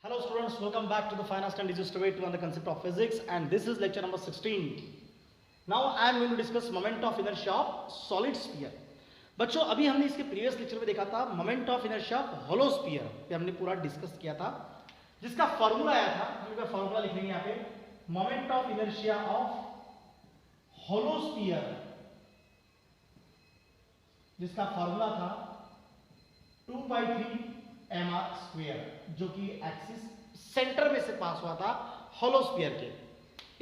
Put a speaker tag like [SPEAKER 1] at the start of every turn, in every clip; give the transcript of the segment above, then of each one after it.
[SPEAKER 1] Hello students, welcome back to the finest and easiest way to learn the concept of physics, and this is lecture number 16. Now I am going to discuss moment of inertia of solid sphere. बच्चों अभी हमने इसके previous lecture में देखा था moment of inertia of hollow sphere, ये हमने पूरा डिस्कस किया था, जिसका फॉर्मूला आया था, हम इसका फॉर्मूला लिख लेंगे यहाँ पे, moment of inertia of hollow sphere, जिसका फॉर्मूला था 2/3 mr², जो कि एक्सिस सेंटर में से पास हुआ था होलो स्फीयर के.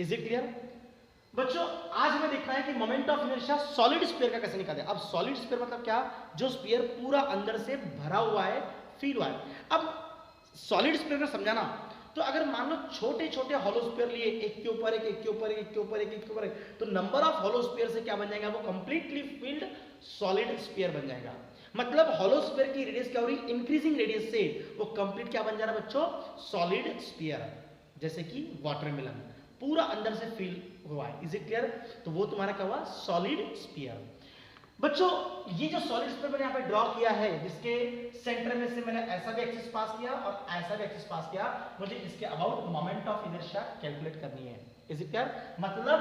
[SPEAKER 1] इज इट क्लियर बच्चों? आज हमें देखना है कि moment of inertia solid sphere का कैसे निकालें. अब सॉलिड स्फीयर मतलब क्या? जो स्फीयर पूरा अंदर से भरा हुआ है, फील हुआ है. अब सॉलिड स्फीयर का समझाना, तो अगर मान लो छोटे छोटे होलो स्फीयर लिए, एक के ऊपर एक, एक के ऊपर एक, एक के ऊपर एक, एक के ऊपर एक, तो नंबर ऑफ होलो स्फीयर से क्या बन जाएगा? वो कंप्लीटली फील्ड सॉलिड स्फीयर बन जाएगा. मतलब होलो स्फीयर की रेडियस क्या हो रही? इंक्रीजिंग रेडियस से वो कंप्लीट क्या बन जा रहा है बच्चों? Solid sphere. जैसे कि वाटरमेलन पूरा अंदर से फील हुआ है. Is it clear? तो वो तुम्हारा क्या हुआ? Solid sphere. बच्चों ये जो सॉलिड स्फीयर मैंने यहाँ पे ड्रॉ किया है, जिसके सेंटर में से मैंने ऐसा भी एक्सिस पास किया और ऐसा भी एक्सिस पास किया, मुझे इसके about moment of inertia calculate करनी है. Is it clear? मतलब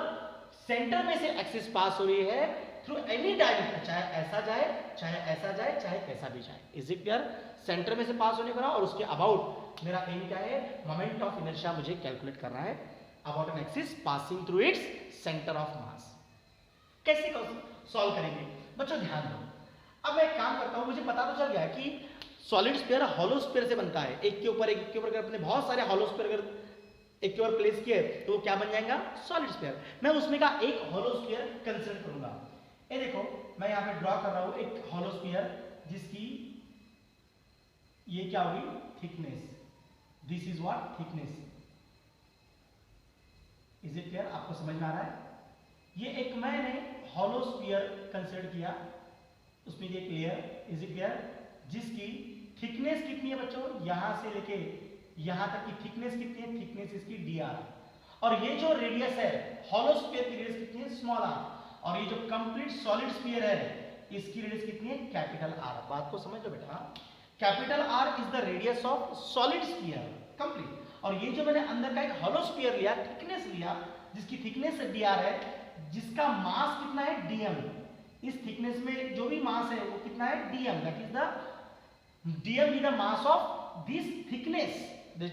[SPEAKER 1] सेंटर में से एक्सिस पास हो रही है थ्रू एनी डायरेक्शन, चाहे ऐसा जाए, चाहे ऐसा जाए, चाहे कैसा भी जाए. Is it clear? सेंटर में से पास होने का, और उसके अबाउट मेरा एम क्या है? मोमेंट ऑफ इनर्शिया मुझे कैलकुलेट करना है about an axis passing through its centre of mass. कैसे सॉल्व करेंगे बच्चों? ध्यान दो. अब मैं एक काम करता हूं, मुझे पता तो चल गया कि सॉलिड स्फीयर होलो स्फीयर से बनता है. एक के ऊपर एक, एक के ऊपर अगर अपने बहुत सारे होलो स्फीयर अगर एक के ऊपर प्लेस किए तो वो क्या बन जाएगा? Solid sphere. मैं उसमें का एक होलो स्फीयर कंसीडर करूंगा. ये देखो मैं यहाँ पे ड्रॉ कर रहा हूं एक होलो स्फीयर, जिसकी ये क्या हुई? Thickness. This is what? Thickness. Is it clear? आपको समझ में आ रहा है? ये एक मैंने होलो स्फीयर कंसीडर किया, उसमें ये लेयर. Is it clear? जिसकी थिकनेस कितनी है बच्चों? यहां से लेके यहां तक की थिकनेस कितनी है? थिकनेस इसकी dr. और ये जो रेडियस है होलो स्फीयर की रेडियस कितनी है? Small r. और ये जो कंप्लीट सॉलिड स्फीयर है इसकी रेडियस कितनी है? Capital R. बात को समझ लो बेटा. Capital R is the radius of solid sphere complete. और ये जो मैंने अंदर का एक होलो स्फीयर लिया, थिकनेस लिया, जिसकी थिकनेस dr है, जिसका मास कितना है? dm. इस थिकनेस में जो भी मास है वो कितना है? dm. That is the dm is the mass of this thickness,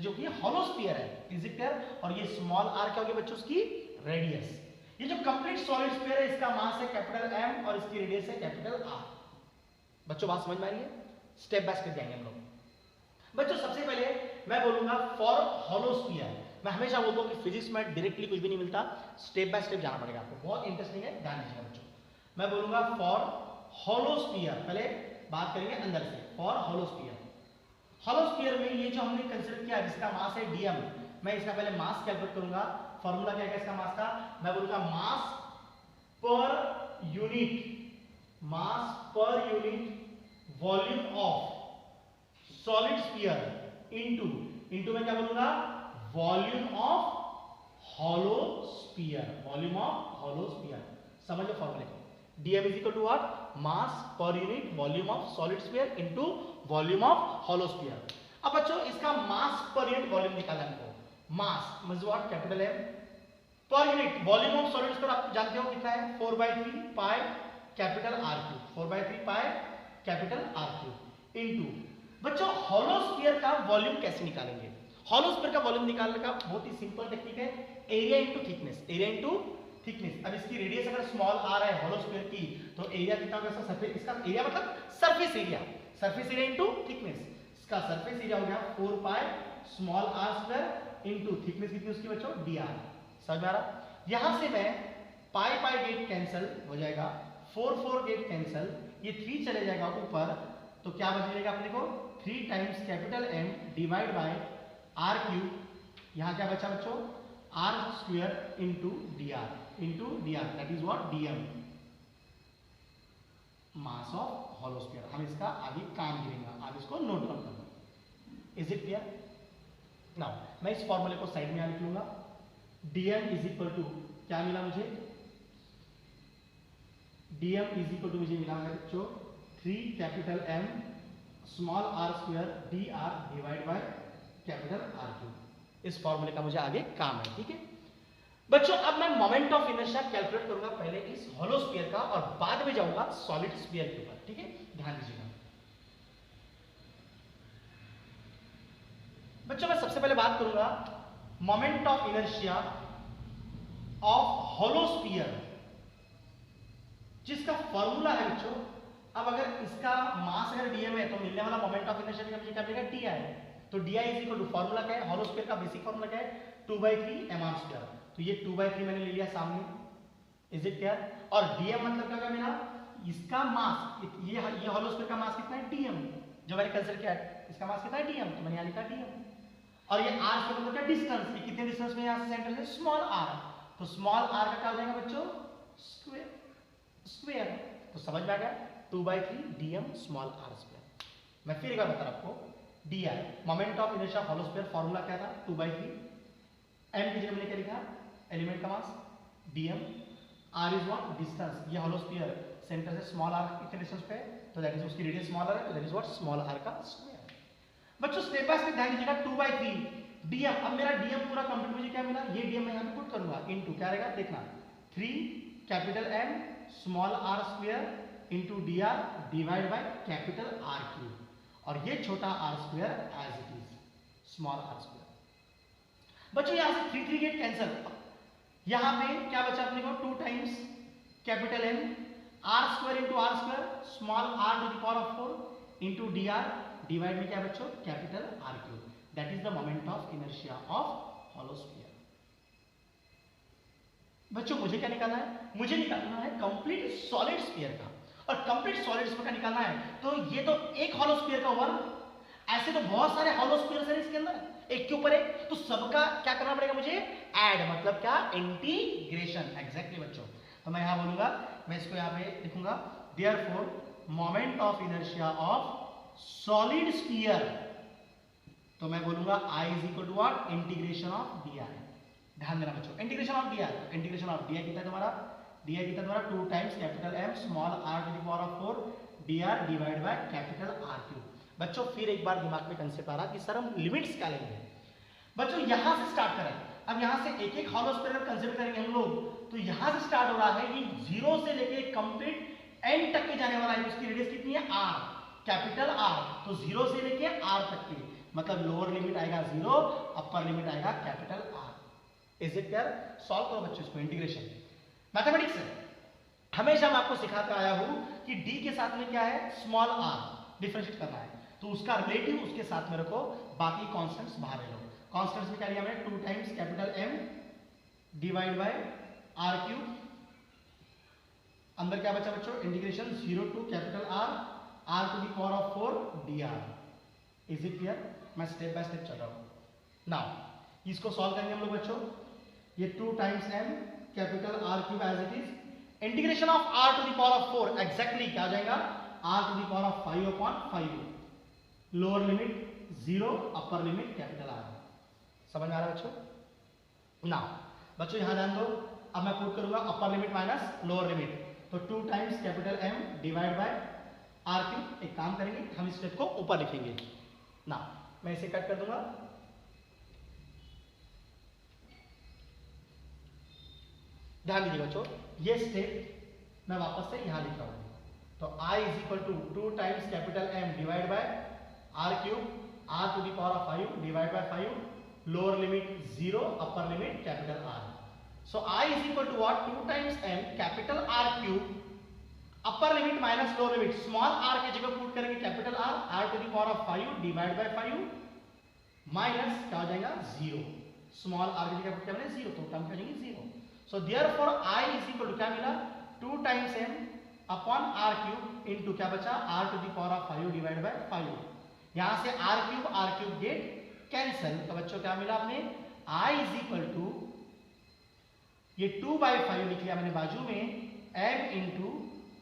[SPEAKER 1] जो कि होलो स्फीयर है. Is it clear? और ये स्मॉल r क्या होगी बच्चों? उसकी रेडियस. ये जो कंप्लीट सॉलिड स्फीयर है इसका मास है कैपिटल M और इसकी रेडियस है कैपिटल R. बच्चों बात समझ में आ रही है? स्टेप बाय स्टेप जाएंगे हम लोग. बच्चों सबसे पहले मैं बोलूंगा फॉर होलो स्फीयर. मैं हमेशा बोलता हूं कि फिजिक्स में डायरेक्टली कुछ भी नहीं मिलता, स्टेप बाय स्टेप जाना पड़ेगा आपको. बहुत इंटरेस्टिंग है, ध्यान दीजिएगा बच्चों. मैं बोलूंगा फॉर होलो स्फीयर. पहले बात करेंगे अंदर से. For hollow sphere, hollow sphere में ये जो हमने कंसीडर किया जिसका मास है dm, मैं इसका पहले मास कैलकुलेट करूंगा. फॉर्मूला क्या है इसका मास का? मैं बोलूंगा मास पर यूनिट, मास पर unit volume of solid sphere into मैं क्या बोलूंगा? Volume of hollow sphere. Volume of hollow sphere. समझो फॉर्मूले को. dm is equal to what? Mass पर unit volume of solid sphere into volume of hollow sphere. अब बच्चों इसका मास पर यूनिट वॉल्यूम निकालना है. Mass means what? Capital M. पर unit volume of solid sphere आप जानते हो कितना है? 4/3 pi capital R3. 4/3 pi capital R3 into. बच्चों होलो स्फीयर का वॉल्यूम कैसे निकालेंगे? होलो स्फीयर का वॉल्यूम निकालने का बहुत ही सिंपल टेक्निक है, area into thickness. Area into thickness. अब इसकी रेडियस अगर स्मॉल r है होलो स्फीयर की, तो एरिया कितना होगा? सरफेस. इसका एरिया मतलब surface area. Surface area into thickness. इसका सरफेस एरिया हो गया 4 pi small r square into thickness कितनी उसकी बच्चों? dr. समझ में आ रहा? यहां से मैं पाई पाई गेट कैंसिल हो जाएगा, 4 गेट कैंसिल, ये 3 चले जाएगा ऊपर, तो क्या बचेगा अपने को? 3 times capital M divide by r cube. यहां क्या बचा बच्चों? r square into dr. That is what? dm, mass of hollow sphere. हम इसका आगे काम गिरेंगे, आप इसको नोट डाउन करना. Is it clear? नाउ मैं इस फॉर्मूले को साइड में लिख लूंगा. dm इज इक्वल टू क्या मिला मुझे? dm इज इक्वल टू मुझे मिला बच्चों 3 capital M small r square dr divide by capital R cube. इस फॉर्मूले का मुझे आगे काम है, ठीक है बच्चों। अब मैं मोमेंट ऑफ इनर्शिया कैलकुलेट करूंगा पहले इस हॉलो स्फीयर का और बाद में जाऊंगा सॉलिड स्फीयर के ऊपर, ठीक है, ध्यान दीजिएगा बच्चों। मैं सबसे पहले बात करूंगा moment of inertia of hollow sphere, जिसका फॉर्मूला है बच्चों। अब अगर इसका मास अगर डीएम है तो मिलने वाला मोमेंट ऑफ इनर्शिया का मुझे क्या मिलेगा, डी आई। तो D I is equal to formula क्या है, हॉलो स्फीयर का बेसिक फॉर्मूला क्या है, 2/3 mr²। तो ये 2/3 मैंने ले लिया सामने, इज इट क्लियर। और डीएम मतलब क्या मेरा, इसका मास, ये हॉलो स्फीयर का मास कितना है, डीएम, जो मैंने कंसीडर किया है इसका मास कितना है, डीएम, तो मैंने यहां लिखा डीएम। और ये आर से मतलब क्या, डिस्टेंस, ये कितने डिस्टेंस में यहां से सेंटर से, स्मॉल आर। तो स्मॉल आर का क्या हो जाएगा बच्चों, स्क्वायर। तो समझ में आ गया, 2/3 डीएम स्मॉल आर स्क्वायर। मैं फिर एक बार बता रहा हूं आपको, D I moment of inertia hollow sphere, formula क्या था, 2/3 एम की जगह मैंने क्या लिखा, एलिमेंट का mass, dm, r is what, distance. ये हॉलो स्फीयर सेंटर से स्मॉल आर कितने डिस्टेंस पे है, तो दैट इज उसकी रेडियस स्मॉल आर है, तो that is what, small r का स्क्वायर। बच्चों स्टेप बाय स्टेप ध्यान दीजिएगा, 2/3 डीएम। अब मेरा डीएम पूरा कंप्लीट, मुझे क्या मिला, ये डीएम मैं यहां पे पुट करूंगा इनटू क्या रहेगा, देखना, 3 capital M small r square into d r divide by capital R cube, और ये छोटा r square as it is, small r square. बच्चों यहां से 3 गेट कैंसिल, यहां पे क्या बचा अपने को, 2 times capital M R square into r square small r to the power of 4 into d r divide में क्या बच्चों, capital R cube. That is the moment of inertia of hollow sphere. बच्चों मुझे क्या निकालना है, मुझे निकालना है कंप्लीट सॉलिड स्फीयर का, और कंप्लीट सॉलिड स्फीयर का निकालना है तो ये तो एक हॉलो स्फीयर का हुआ ना, ऐसे तो बहुत सारे हॉलो स्फीयर्स हैं इसके अंदर, एक के ऊपर एक, तो सबका क्या करना पड़ेगा मुझे, ऐड, मतलब क्या, इंटीग्रेशन। एग्जैक्टली बच्चों, तो मैं यहां बोलूंगा, मैं इसको यहां पे लिखूंगा, therefore moment of inertia of solid sphere, तो मैं बोलूंगा I is equal to what, integration of d I. ध्यान देना बच्चों, integration of d I, integration of d I कितना है तुम्हारा, डी आई कितना तुम्हारा, 2 times capital M small r to the power of 4 d r divide by capital R cube. बच्चों फिर एक बार दिमाग में कंसेप्ट आ रहा कि सर हम लिमिट्स क्या लेंगे। बच्चों यहां से स्टार्ट करें, अब यहां से एक एक हॉलो स्फीयर कंसीडर करेंगे हम लोग, तो यहां से स्टार्ट हो रहा है, ये 0 से लेके कंप्लीट एंड तक के जाने वाला है, उसकी रेडियस कितनी है, आर, कैपिटल आर। तो 0 से लेके आर तक की, मतलब लोअर लिमिट आएगा 0, अपर लिमिट आएगा capital R. Is it clear. Solve करो बच्चों इसको, इंटीग्रेशन मैथमेटिक्स है, हमेशा मैं आपको सिखाता आया हूं कि डी के साथ में क्या है, स्मॉल आर डिफरेंशिएट करना है, तो उसका रिलेटिव उसके साथ में रखो, बाकी कांस्टेंट्स बाहर ले लो। कांस्टेंट्स में क्या लिया मैंने, 2 times capital M divide by R cube, अंदर क्या बचा बच्चों, integration 0 to capital R to the power of 4 d r. Is it clear. मैं स्टेप बाय स्टेप चल रहा हूं। नाउ इसको सॉल्व करेंगे हम लोग बच्चों, ये 2 times M capital R cube as it is, integration of r to the power of 4, exactly क्या हो जाएगा, r to the power of 5/5, lower limit 0, upper limit capital R. समझ में आ रहा है बच्चों। नाउ बच्चों यहां ध्यान दो, अब मैं पुट करूंगा upper limit minus lower limit, तो 2 times capital M divide by R cube. एक काम करेंगे, हम इस स्टेप को ऊपर लिखेंगे ना, मैं इसे कट कर दूंगा, ध्यान दीजिए बच्चों, ये स्टेप मैं वापस से यहां लिख रहा हूं, तो I is equal to 2 times capital M divide by R cube, r to the power of 5 divide by 5, lower limit 0, upper limit capital R। So I is equal to what, 2 times M capital R cube, upper limit minus lower limit, small r की जगह put करेंगे capital R to the power of 5 divide by 5 minus क्या हो जाएगा 0, small r की जगह put करेंगे 0, तो टर्म क्या हो जाएगी 0। So therefore I is equal to क्या मिला, 2 times m upon r cube into क्या बचा, r to the power of 5 divide by 5। यहां से r क्यूब गेट कैंसिल, तो बच्चों क्या मिला आपने, I इज इक्वल टू ये 2/5 लिख लिया मैंने बाजू में, m into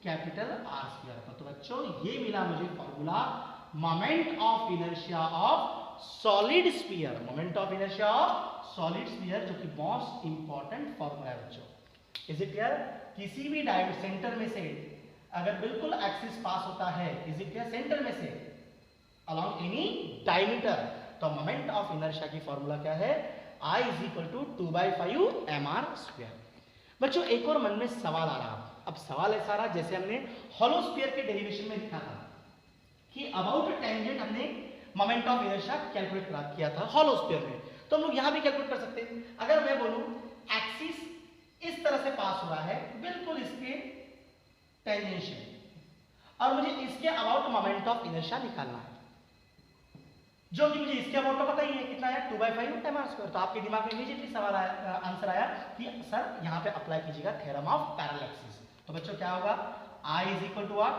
[SPEAKER 1] capital R square. तो बच्चों ये मिला मुझे formula moment of inertia of solid sphere, moment of inertia of solid sphere, जो कि मोस्ट इंपॉर्टेंट फॉर्मूला है बच्चों। Is it clear. किसी भी डायमीटर सेंटर में से अगर बिल्कुल एक्सिस पास होता है, इज इट क्लियर, सेंटर में से अलोंग एनी डायमीटर, तो मोमेंट ऑफ इनर्शिया की फॉर्मूला क्या है, I is equal to 2/5 mr²। बच्चों एक और मन में सवाल आ रहा, अब सवाल ऐसा रहा जैसे हमने हॉलो स्फीयर के डेरिवेशन में लिखा था कि अबाउट टेंजेंट हमने मोमेंट ऑफ इनर्शिया कैलकुलेट किया था हॉलो स्फीयर में, तो हम लोग यहां भी कैलकुलेट कर सकते हैं। अगर मैं बोलूं एक्सिस इस तरह से पास हो रहा है बिल्कुल इसके टेंजेंशियल, और मुझे इसके अबाउट मोमेंट ऑफ इनर्शिया निकालना है, जो कि मुझे इसके अबाउट का पता ही है कितना है 2/5 mr²। तो आपके दिमाग में इमीडिएटली सवाल आया, आंसर आया कि सर यहाँ पे अप्लाई कीजिएगा थ्योरम ऑफ पैरेलल एक्सिस। तो बच्चों क्या होगा, I is equal to what,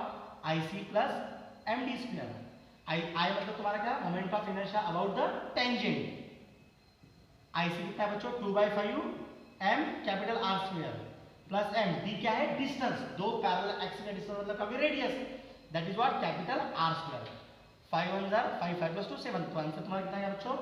[SPEAKER 1] IC plus md²। I मतलब तुम्हारा क्या, moment of inertia about the tangent. IC कितना है बच्चों 2/5 m capital R² plus m, d क्या है डिस्टेंस, दो पैरेलल एक्सिस का डिस्टेंस मतलब काफी radius, that is what capital R²। 5 1 jar 5 5 plus 2 7, तो आंसर तुम्हारा कितना है बच्चों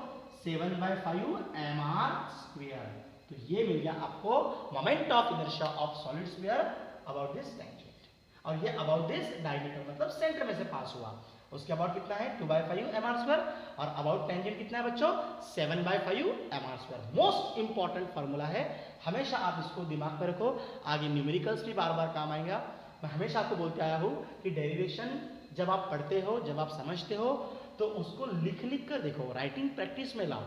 [SPEAKER 1] 7/5 mr²। तो ये मिल गया आपको moment of inertia of solid sphere about this tangent, और ये अबाउट दिस डायमीटर मतलब सेंटर में से पास हुआ, उसके अबाउट कितना है 2/5 mr², और अबाउट टेंजेंट कितना है बच्चों 7/5 mr²। मोस्ट इंपॉर्टेंट फॉर्मूला है, हमेशा आप इसको दिमाग में रखो, आगे न्यूमेरिकल्स भी बार बार काम आएगा। मैं हमेशा आपको बोलते आया हूँ कि डेरिवेशन जब आप पढ़ते हो, जब आप समझते हो, तो उसको लिख लिख कर देखो, राइटिंग प्रैक्टिस में लाओ।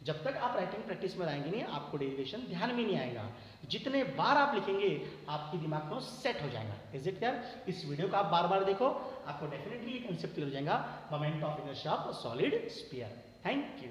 [SPEAKER 1] जब तक आप राइटिंग प्रैक्टिस में लाएंगे नहीं, आपको डेरिवेशन ध्यान में नहीं आएगा। जितने बार आप लिखेंगे आपके दिमाग में सेट हो जाएगा। Is it clear? इस वीडियो को आप बार बार देखो, आपको डेफिनेटली ये कंसेप्ट क्लियर हो जाएगा, moment of inertia of solid sphere. Thank you.